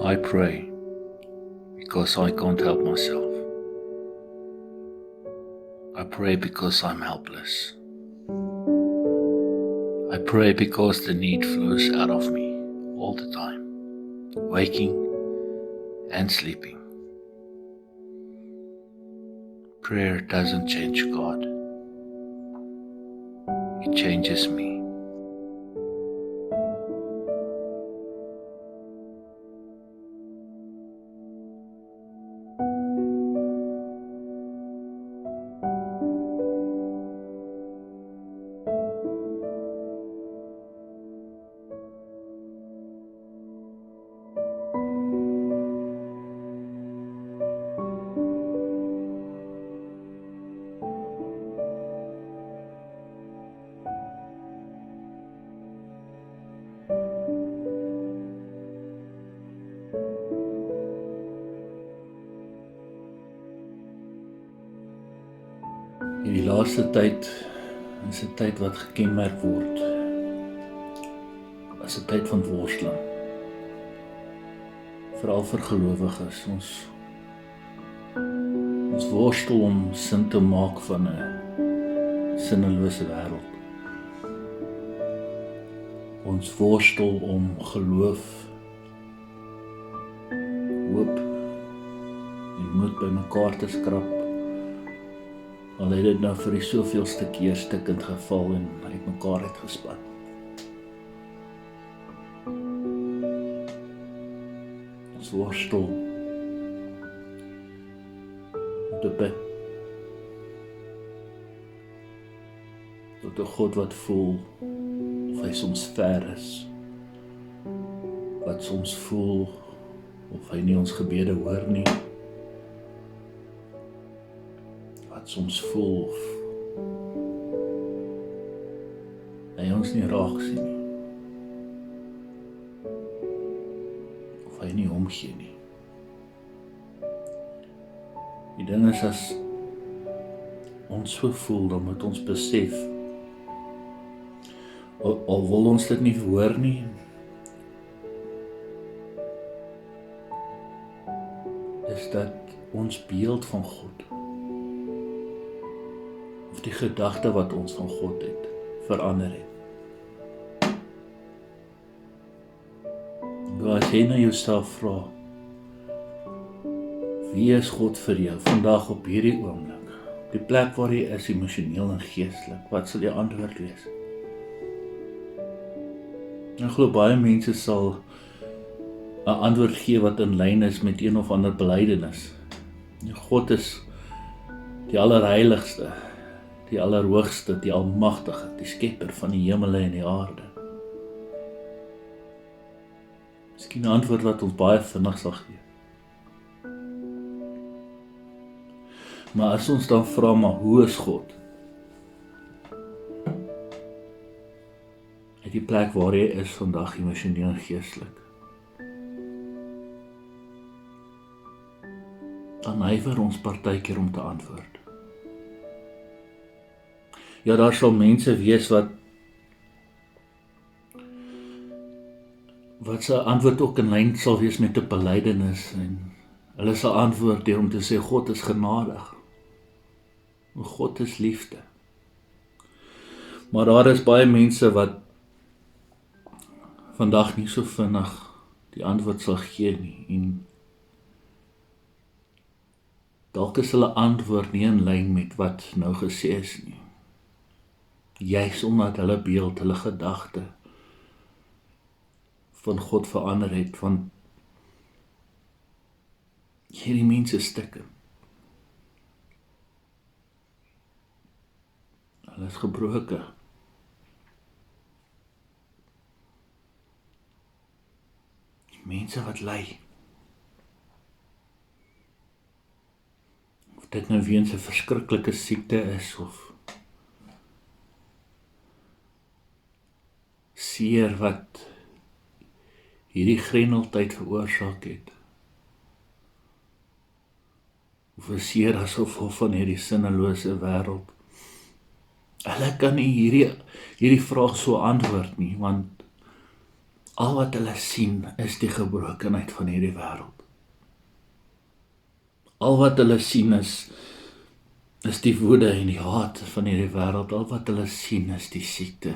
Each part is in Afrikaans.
I pray because I can't help myself. I pray because I'm helpless. I pray because the need flows out of me all the time, waking and sleeping. Prayer doesn't change God. It changes me. Die laaste tyd is 'n tyd wat gekenmerk word as 'n tyd van worsteling. Veral vir gelowiges. Ons worstel om sin te maak van 'n sinnelose wêreld. Ons worstel om geloof, hoop en moed bymekaar te skrap. Al het dit nou vir die soveelste keer stikkend geval en uitmekaar uitgespat. Ons worstel om te bid tot 'n God wat voel of hy soms ver is, wat soms voel of hy nie ons gebede hoor nie, soms voel of hy ons nie raak sien nie, of hy nie omgee nie. Die ding is, as ons so voel, dan moet ons besef, al wil ons dit nie hoor nie, is dat ons beeld van God, of die gedagte wat ons van God het, verander het. As jy na jouself vra, wie is God vir jou vandag op hierdie oomblik, op die plek waar jy is, emosioneel en geestelik, wat sal jou antwoord wees? Ek glo baie mense sal 'n antwoord gee wat in lyn is met een of ander belydenis. God is die allerheiligste, die allerhoogste, die almagtige, die skepper van die hemele en die aarde. Miskien 'n antwoord wat ons baie vinnig sal gee. Maar as ons dan vra, maar hoe is God? Uit die plek waar jy is vandag, emosioneel en geestelik, dan huiwer ons partykeer om te antwoord. Ja, daar sal mense wees wat sy antwoord ook in lyn sal wees met 'n belydenis, en hulle sal antwoord deur om te sê, God is genadig, God is liefde. Maar daar is baie mense wat vandag nie so vinnig die antwoord sal gee nie, en dalk is hulle antwoord nie in lyn met wat nou gesê is nie. Juis omdat hulle beeld, hulle gedagte van God verander het, want hierdie mense stikken. Hulle is gebroken. Mense wat ly. Of dit nou weens 'n verskriklike siekte is, of seer wat hierdie grendeltyd veroorsaak het, of 'n seer as gevolg van hierdie sinnelose wêreld. Hulle kan nie hierdie vraag so antwoord nie, want Al wat hulle sien is die gebrokenheid van hierdie wêreld. Al wat hulle sien is die woede en die haat van hierdie wêreld. Al wat hulle sien is die siekte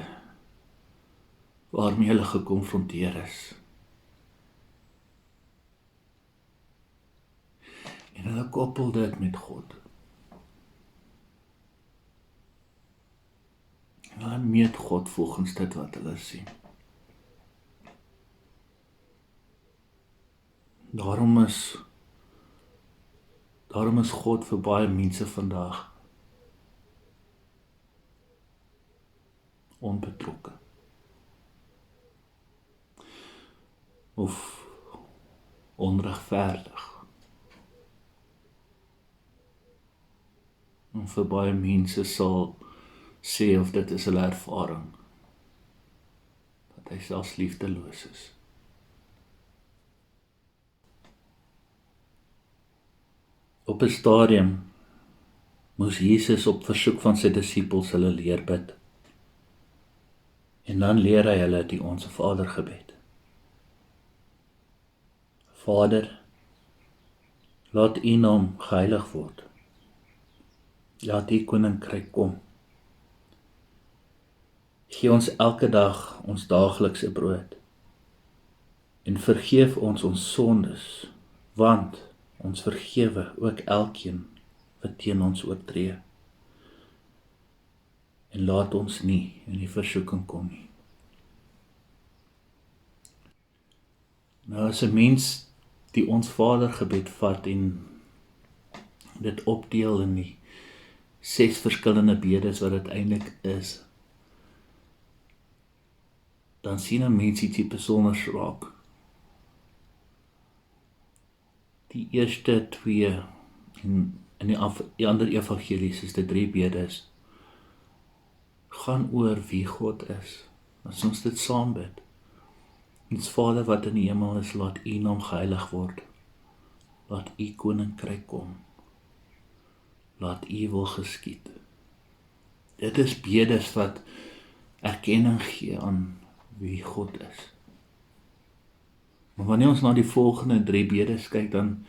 waarmee hulle gekonfronteer is. En hulle koppel dit met God. En hulle meet God volgens dit wat hulle sien. Daarom is God vir baie mense vandag onbetrokke. Of onregverdig. En vir baie mense sal sê of dit is hulle ervaring, dat hy selfs liefdeloos is. Op 'n stadium moes Jesus op versoek van sy disippels hulle leer bid. En dan leer hy hulle die Onse Vader gebed. Vader, laat U naam geheilig word. Laat U koninkryk kom. Gee ons elke dag ons daaglikse brood. En vergeef ons sondes, want ons vergewe ook elkeen wat teen ons oortree. En laat ons nie in die versoeking kom nie. Nou as 'n mens die Ons Vader gebed vat en dit opdeel in die 6 verskillende bedes wat dit eintlik is, dan sien 'n mens ietsie besonders raak. Die eerste 2 en in die ander evangelies is dit 3 bedes, gaan oor wie God is. As ons dit saam bid. Ons Vader wat in die hemel is, laat U naam geheilig word. Laat U koninkryk kom. Laat U wil geskied. Dit is bedes wat erkenning gee aan wie God is. Maar wanneer ons na die volgende 3 bedes kyk, dan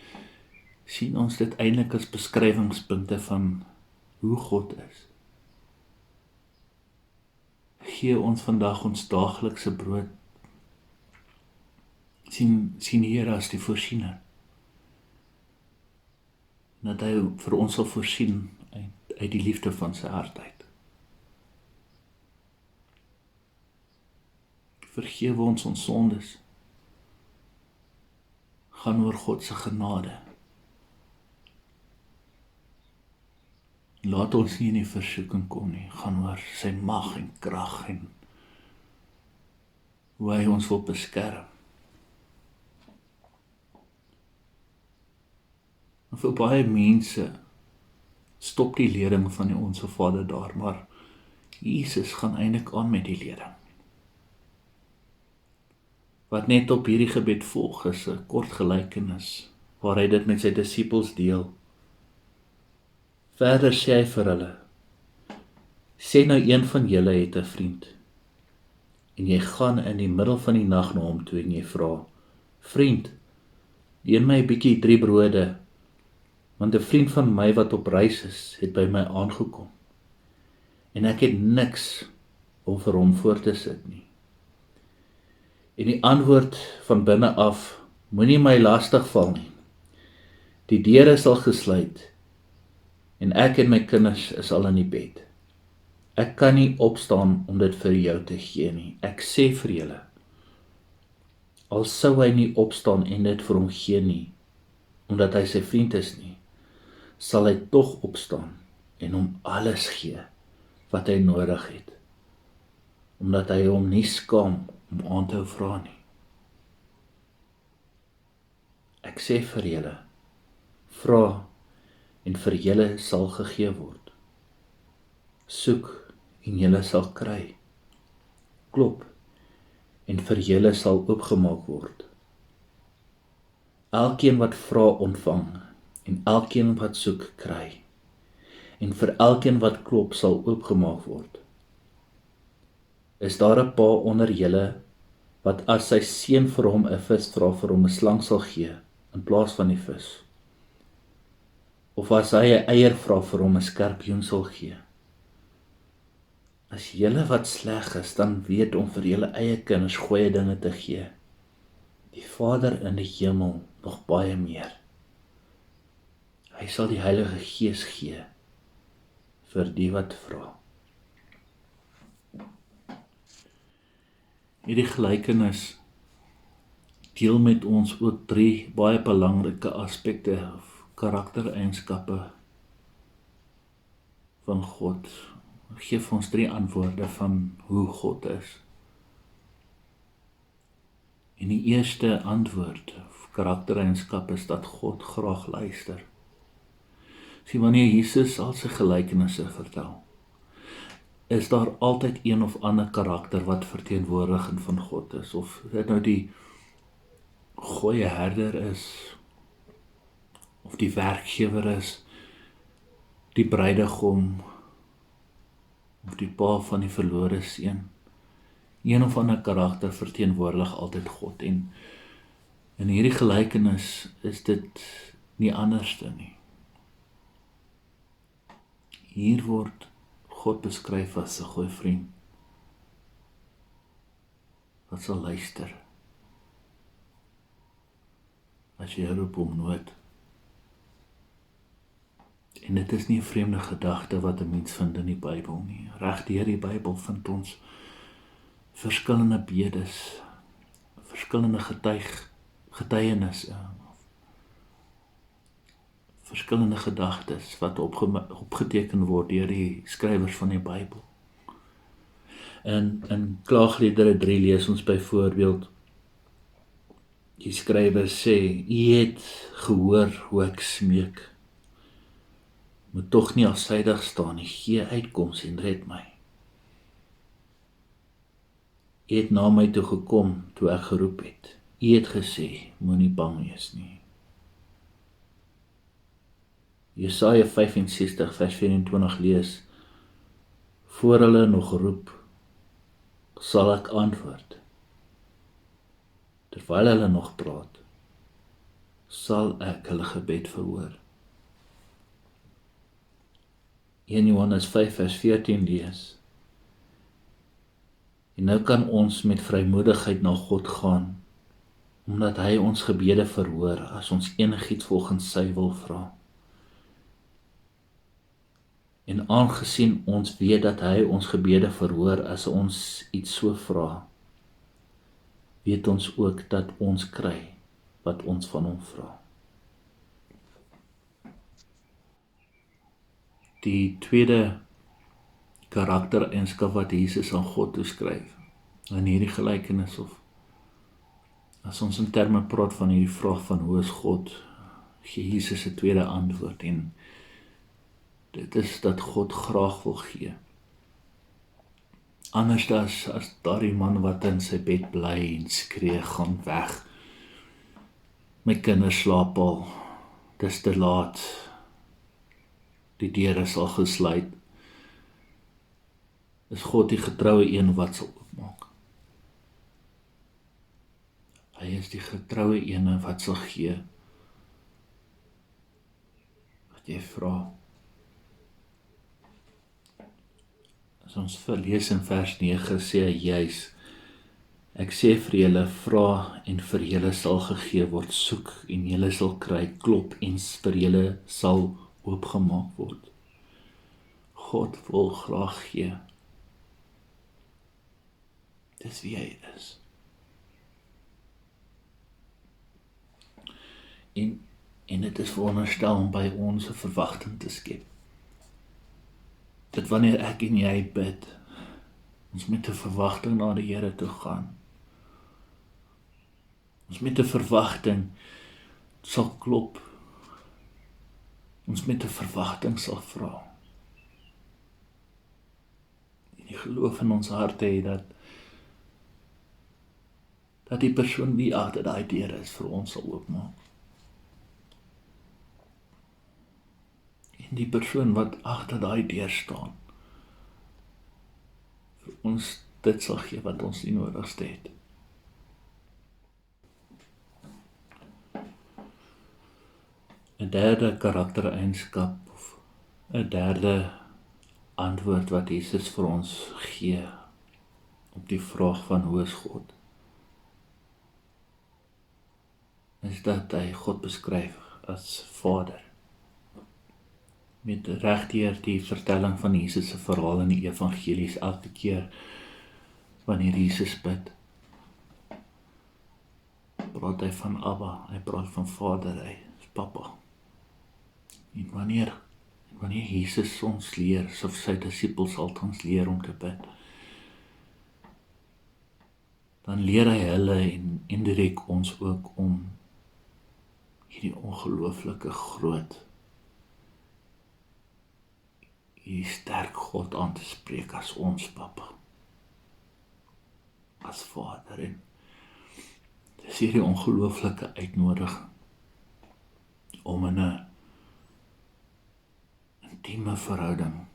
sien ons dit eintlik as beskrywingspunte van hoe God is. Gee ons vandag ons daaglikse brood. Sien Here as die voorsiener. Dat hy vir ons sal voorsien uit die liefde van sy hart uit. Vergewe ons sondes. Gaan oor God se genade. Laat ons nie in die versoeking kom nie, gaan oor sy mag en krag en hoe hy ons wil beskerm. En vir baie mense stop die lering van die Onse Vader daar, maar Jesus gaan eintlik aan met die lering. Wat net op hierdie gebed volg is 'n kort gelykenis, waar hy dit met sy disippels deel. Verder sê hy vir hulle, sê nou een van julle het 'n vriend, en jy gaan in die middel van die nag na hom toe en jy vra, vriend, leen my 'n bietjie 3 brode, want 'n vriend van my wat op reis is, het by my aangekom, en ek het niks om vir hom voor te sit nie. En die antwoord van binne af, moenie my lastig val nie. Die deure is al gesluit, en ek en my kinders is al in die bed. Ek kan nie opstaan om dit vir jou te gee nie. Ek sê vir julle, al sou hy nie opstaan en dit vir hom gee nie, omdat hy sy vriend is nie, sal hy tog opstaan en hom alles gee wat hy nodig het, omdat hy hom nie skaam om aan te hou vra nie. Ek sê vir julle, vra en vir julle sal gegee word. Soek en julle sal kry. Klop en vir julle sal oopgemaak word. Elkeen wat vra ontvang, en elkeen wat soek kry, en vir elkeen wat klop sal oopgemaak word. Is daar 'n pa onder julle wat as sy seun vir hom 'n vis vra, vir hom 'n slang sal gee, in plaas van die vis? Of as hy 'n eier vra, vir hom 'n skorpioen sal gee? As julle wat sleg is, dan weet om vir julle eie kinders goeie dinge te gee, die Vader in die hemel nog baie meer. Hy sal die Heilige Gees gee vir die wat vra. Hierdie gelykenis deel met ons ook 3 baie belangrike aspekte of karaktereienskappe van God. Geef ons 3 antwoorde van hoe God is. En die eerste antwoord of karaktereienskap is dat God graag luister. Sien, wanneer Jesus al sy gelykenisse vertel, is daar altyd een of ander karakter wat verteenwoordiging van God is, of dit nou die goeie herder is, of die werkgewer is, die bruidegom, of die pa van die verlore seun. Een of ander karakter verteenwoordig altyd God, en in hierdie gelykenis is dit nie anderste nie. Hier word God beskryf as 'n goeie vriend, wat sal luister, as jy roep om nood. En dit is nie 'n vreemde gedagte wat 'n mens vind in die Bybel nie. Reg deur die Bybel vind ons verskillende bedes, verskillende getuienisse, verskillende gedagtes wat opgeteken word deur die skrywers van die Bybel. In Klaagliedere 3 lees ons byvoorbeeld, die skrywer sê, U het gehoor hoe ek smeek, moet tog nie afsydig staan nie, gee uitkoms en red my. U het na my toe gekom toe ek geroep het. U het gesê, moenie bang wees nie. Jesaja 65 vers 24 lees, voor hulle nog roep, sal ek antwoord. Terwyl hulle nog praat, sal ek hulle gebed verhoor. 1 Johannes 5 vers 14 lees, en nou kan ons met vrymoedigheid na God gaan, omdat hy ons gebede verhoor, as ons enigiets volgens sy wil vra. En aangesien ons weet dat hy ons gebede verhoor as ons iets so vra, weet ons ook dat ons kry wat ons van hom vra. Die tweede karaktereienskap wat Jesus aan God toeskryf, in hierdie gelykenis, of as ons in terme praat van hierdie vraag van hoe is God, gee Jesus 'n tweede antwoord, en dit is dat God graag wil gee. Anders as daardie man wat in sy bed bly en skree, gaan weg. My kinders slaap al, dis te laat, die deur is al gesluit. Is God die getroue een wat sal oopmaak? Hy is die getroue een wat sal gee wat jy vra. As ons verlees in vers 9, sê hy juis, ek sê vir julle, vra en vir julle sal gegee word, soek en julle sal kry, klop en vir julle sal oopgemaak word. God wil graag gee. Dis wie hy is. En dit is veronderstel om by ons 'n verwagting te skep. Dat wanneer ek en jy bid, ons met 'n verwagting na die Here toe gaan. Ons met 'n verwagting sal klop. Ons met 'n verwagting sal vra. En die geloof in ons harte het dat die persoon wie agter daai deur is vir ons sal oopmaak. En die persoon wat agter daai deur staan, vir ons dit sal gee wat ons die nodigste het. 'n derde karaktereienskap of 'n derde antwoord wat Jesus vir ons gee op die vraag van hoe is God, is dat hy God beskryf as Vader. Met regdeur die vertelling van Jesus se verhaal in die evangelies, elke keer wanneer Jesus bid, praat hy van Abba, hy praat van Vader, hy is Papa. En wanneer Jesus ons leer, of sy disippels altans leer om te bid, dan leer hy hulle en indirek ons ook om hierdie ongelooflike groot, hierdie sterk God aan te spreek as ons Papa, as Vader. En dis hierdie ongelooflike uitnodiging om in 'n intieme verhouding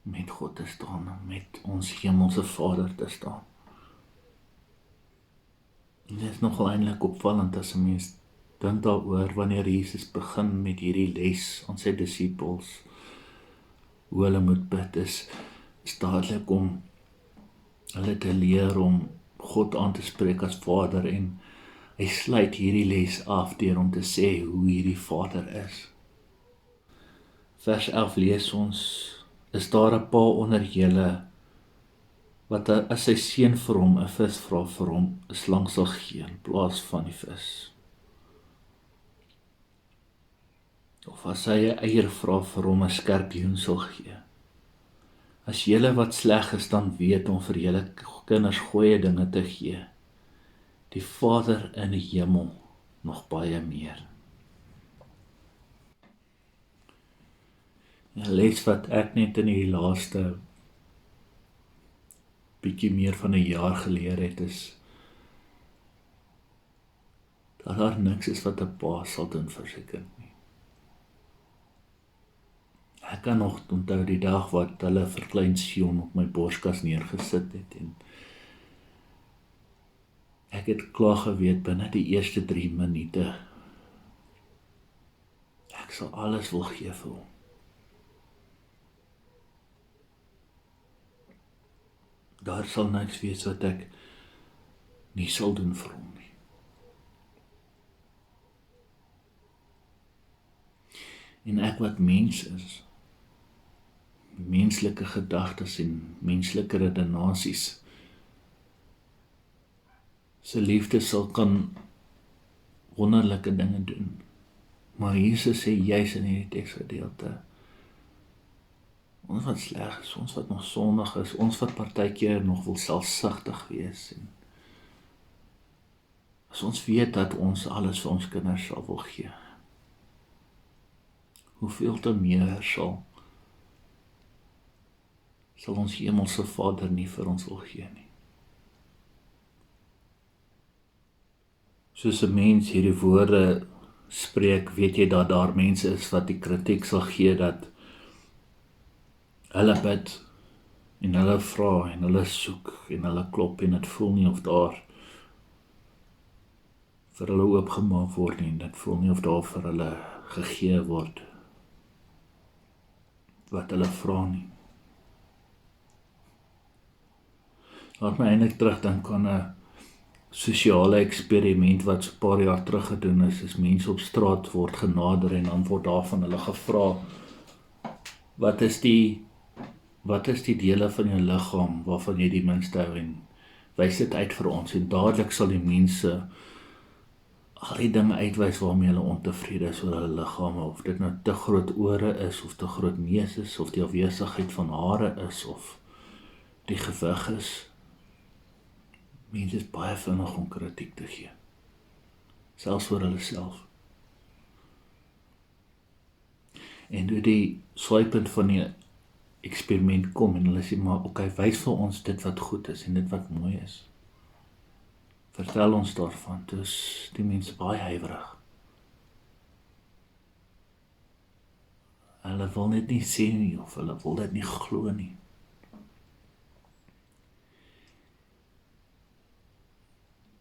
met God te staan, met ons hemelse Vader te staan. En dit is nogal eintlik opvallend as 'n mens dink daaroor wanneer Jesus begin met hierdie les aan sy disippels, hoe hulle moet bid, is dadelik om hulle te leer om God aan te spreek as Vader, en hy sluit hierdie les af deur om te sê hoe hierdie Vader is. Vers 11 lees ons, is daar 'n pa onder julle, wat as sy seun vir hom 'n vis vra, vir hom 'n slang sal gee in plaas van die vis? Of as hy 'n eier vra, vir hom 'n skorpioen sal gee? As julle wat sleg is dan weet om vir julle kinders goeie dinge te gee, die Vader in die hemel nog baie meer. 'n les wat ek net in die laaste bietjie meer van 'n jaar geleer het, is dat daar niks is wat 'n pa sal doen vir sy kind nie. Ek kan nog onthou die dag wat hulle vir klein Sion op my borskas neergesit het, en ek het klaar geweet binne die eerste 3 minute, ek sal alles wil gee vir hom. Daar sal niks wees wat ek nie sal doen vir hom nie. En ek wat mens is, menslike gedagtes en menslike redenasies, sy liefde sal kan wonderlike dinge doen. Maar Jesus sê juis in hierdie teksgedeelte, ons wat sleg is, ons wat nog sondig is, ons wat partykeer nog wil selfsugtig wees, en as ons weet dat ons alles vir ons kinders sal wil gee, hoeveel te meer sal ons hemelse Vader nie vir ons wil gee nie. Soos 'n mens hierdie woorde spreek, weet jy dat daar mense is wat die kritiek sal gee dat hulle bid en hulle vra en hulle soek en hulle klop en dit voel nie of daar vir hulle oopgemaak word nie, en dit voel nie of daar vir hulle gegee word wat hulle vra nie. Laat my eintlik terugdink aan 'n sosiale eksperiment wat so 'n paar jaar terug gedoen is mense op straat word genader en dan word daar van hulle gevra, wat is die dele van jou liggaam waarvan jy die minste hou, en wys dit uit vir ons, en dadelik sal die mense al die dinge uitwys waarmee hulle ontevrede is oor hulle liggame, of dit nou te groot ore is, of te groot neus is, of die afwesigheid van hare is, of die gewig is. Mense is baie vinnig om kritiek te gee, selfs vir hulle self. En toe die swaaipunt van die eksperiment kom, en hulle sê, maar oké, wys vir ons dit wat goed is, en dit wat mooi is. Vertel ons daarvan, dus die mense baie huiwerig. Hulle wil net nie sê nie, of hulle wil dit nie glo nie.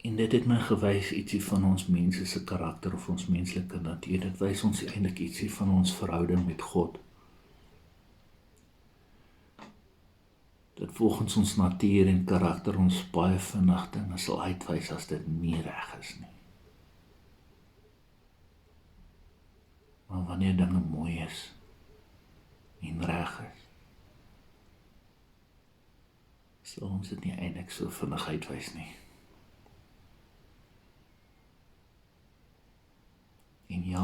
En dit het my gewys ietsie van ons mense se karakter of ons menslike natuur. Dit wys ons eintlik ietsie van ons verhouding met God. Dat volgens ons natuur en karakter ons baie vinnig dinge sal uitwys as dit nie reg is nie. Maar wanneer dinge mooi is en reg is, sal ons dit nie eintlik so vinnig uitwys nie. En ja,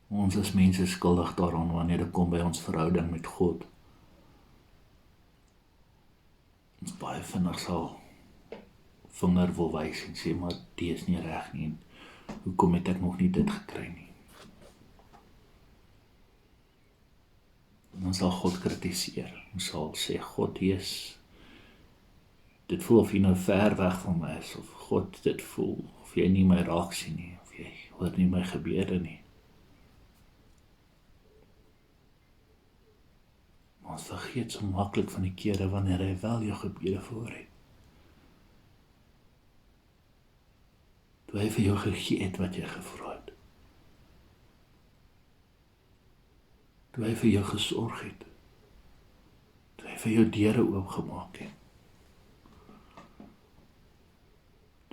ons is mense skuldig daaraan wanneer dit kom by ons verhouding met God. Ons baie vinnig sal vinger wil wys en sê, maar dit is nie reg nie, en hoekom het ek nog nie dit gekry nie? En ons sal God kritiseer, ons sal sê, God, dit voel of jy nou ver weg van my is, of God, dit voel of jy nie my raak sien nie, of jy hoor nie my gebede nie. Maar ons vergeet so maklik van die kere wanneer hy wel jou gebede voor het. Toe hy vir jou gegee het wat jy gevra het. Toe hy vir jou gesorg het. Toe hy vir jou deure oopgemaak het.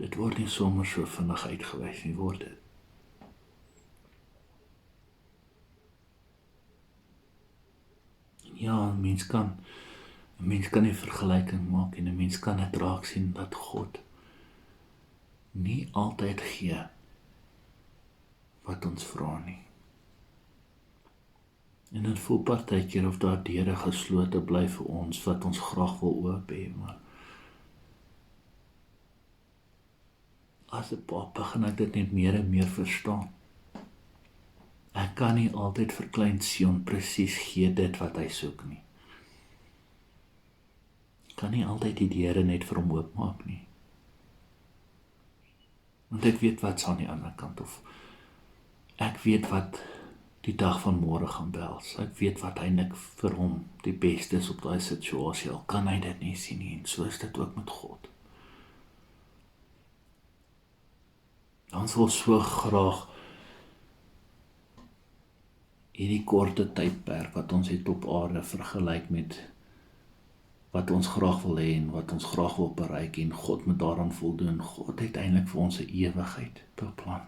Dit word nie sommer so vinnig uitgewys nie, word dit. Ja, 'n mens kan nie vergelyking maak en 'n mens kan dit raak sien dat God nie altyd gee wat ons vra nie. En dit voel partykeer of daar deure geslote bly vir ons wat ons graag wil oop hê, maar as 'n pa begin ek dit net meer en meer verstaan. Ek kan nie altyd vir klein Sion presies gee dit wat hy soek nie. Ek kan nie altyd die deure net vir hom oopmaak nie. Want ek weet wat aan die ander kant, of ek weet wat die dag van môre gaan behels. Ek weet wat eintlik vir hom die beste is op daai situasie, al kan hy dit nie sien nie, en so is dit ook met God. Ons wil so graag hierdie korte tydperk wat ons het op aarde vergelyk met wat ons graag wil hê en wat ons graag wil bereik, en God moet daaraan voldoen. God het eintlik vir ons 'n ewigheid beplan.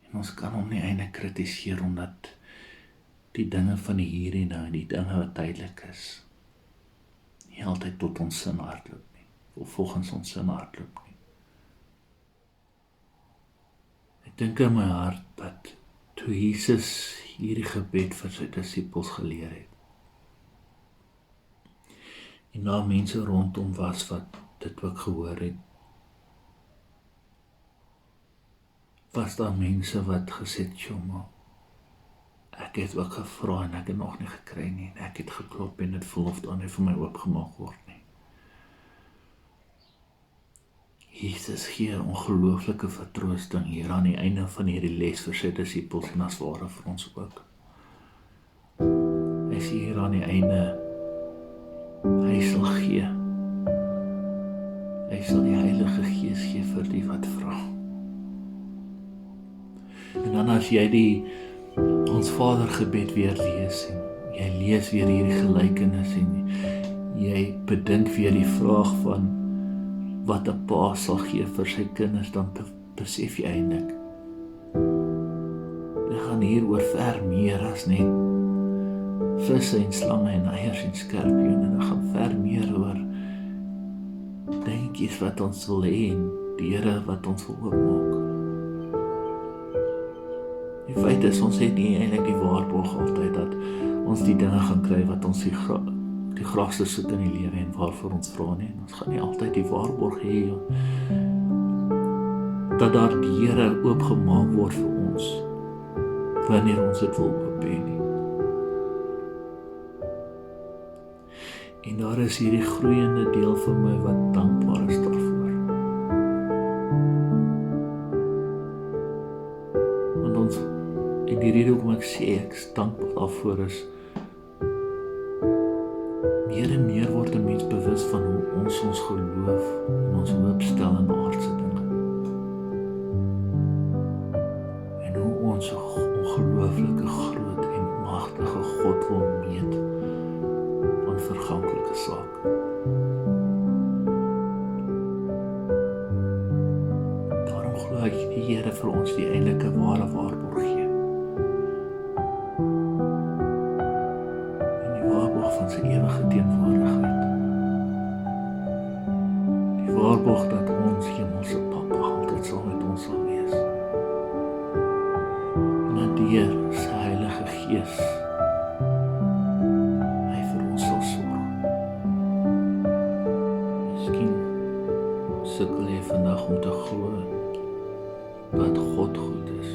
En ons kan hom nie eintlik kritiseer omdat die dinge van die hier en nou, die dinge wat tydelik is, nie altyd tot ons sin hardloop nie, of volgens ons sin hardloop nie. Ek dink in my hart dat toe Jesus hierdie gebed vir sy disippels geleer het, en daar mense rondom was wat dit ook gehoor het, was daar mense wat gesê het, "Joma, ek het ook gevra en ek het nog nie gekry nie, en ek het geklop en dit voel of daar nie vir my oopgemaak word nie." Jesus gee 'n ongelooflike vertroosting hier aan die einde van hierdie les vir sy disippels en as ware vir ons ook. Hy sê hier aan die einde, hy sal gee. Hy sal die Heilige Gees gee vir die wat vra. En dan as jy ons Vader gebed weer lees, en jy lees weer hierdie gelykenis, en jy bedink weer die vraag van wat 'n pa sal gee vir sy kinders, dan besef jy eintlik, dit gaan hier oor ver meer as net visse en slange en eiers en skorpioene, en dit gaan ver meer oor dingetjies wat ons wil hê en deure wat ons wil oopmaak. Die feit is, ons het nie eintlik die waarborg altyd dat ons die dinge gaan kry wat ons die graagste soek in die lewe en waarvoor ons vra nie. En ons gaan nie altyd die waarborg hê dat daar deure oopgemaak word vir ons wanneer ons dit wil oop hê nie. En daar is hierdie groeiende deel van my wat dankbaar is daarvoor. Want en die rede hoekom ek sê ek is dankbaar daarvoor is Meer en meer word 'n mens bewus van hoe ons geloof en ons hoop stel in aardse dinge. En hoe ons 'n ongelooflike groot en magtige God wil meet aan verganklike sake. Daarom glo ek die Here vir ons die eintlike ware waarborg gee. En die waarborg van sy ewige teenwoordigheid. Die waarborg dat ons hemelse Papa altyd saam met ons sal wees. En dat deur sy Heilige Gees hy vir ons sal sorg. Miskien sukkel jy vandag om te glo dat God goed is.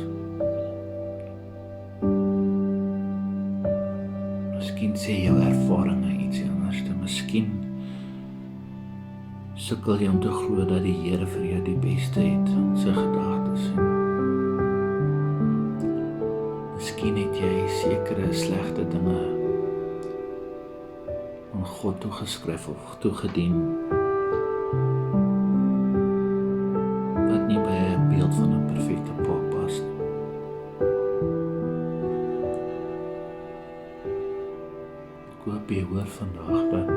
Miskien sê jou ervaringe iets anders. Miskien sukkel jy om te glo dat die Here vir jou die beste het in sy gedagtes. Miskien het jy sekere slegte dinge aan God toegeskryf of toegedien wat nie by 'n beeld van 'n perfekte pa pas nie. Ek hoop jy hoor vandag dat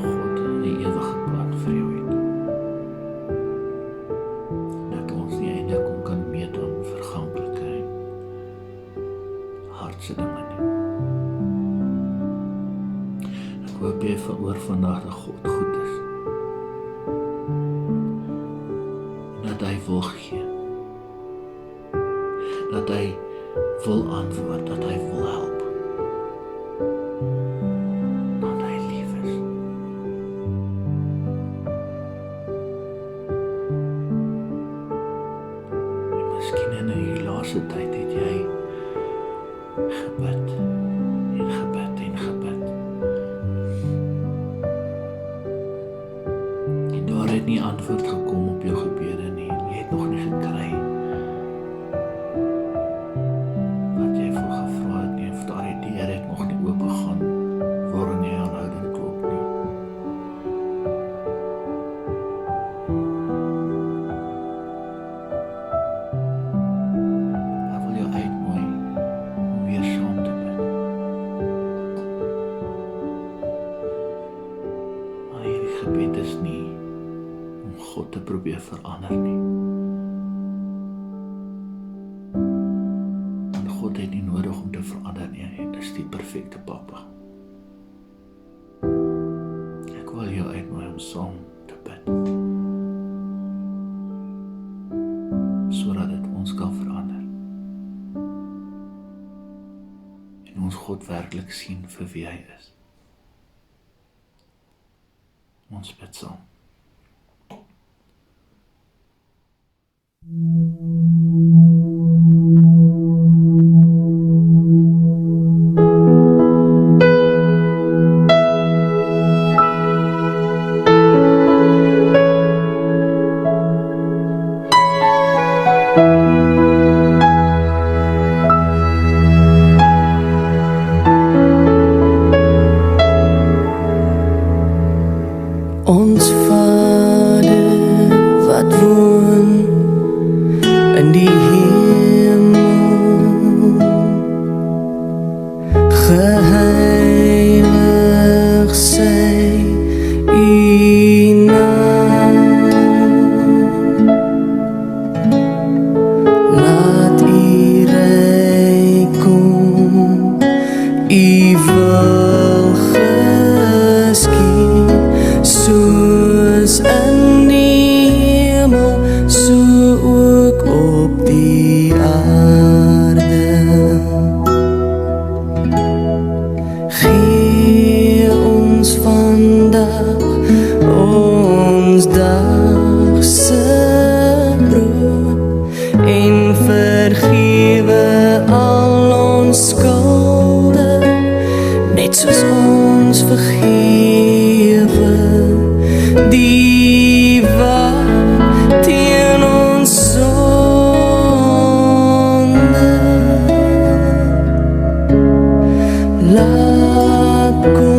God 'n ewige plan vir jou het. Dat ons nie eintlik kan meet aan verganklike en aardse dinge nie. Ek hoop jy hoor vandag dat God goed is. Dat hy wil gee, dat hy wil antwoord, dat hy wil help, dat hy lief is. En miskien in die laaste tyd het jy gebid en gebid en gebid. En daar het nie antwoord gekom op jou gebede nie. Jy het nog nie gekry wat jy voor gevra het nie, of daardie deur het nog nie oopgegaan waarin jy aanhoudend klop nie. Ek wil jou uitnooi om weer saam te bid. Maar hierdie gebed is nie om God te probeer verander nie. Want God het nie nodig om te verander nie. Hy is die perfekte Papa. Ek wil jou uitnooi om saam te bid, sodat dit ons kan verander. En ons God werklik sien vir wie hy is. Ons bid saam. Ons Vader wat woon in die hemel, geheilig sy u naam. Laat u ryk kom, u wil geskied, soos in die hemel, so ook op die aarde. Gee ons vandag ons dagse brood en vergewe al ons skulde, net soos ons vergewe die wat teen ons sonde. laat kom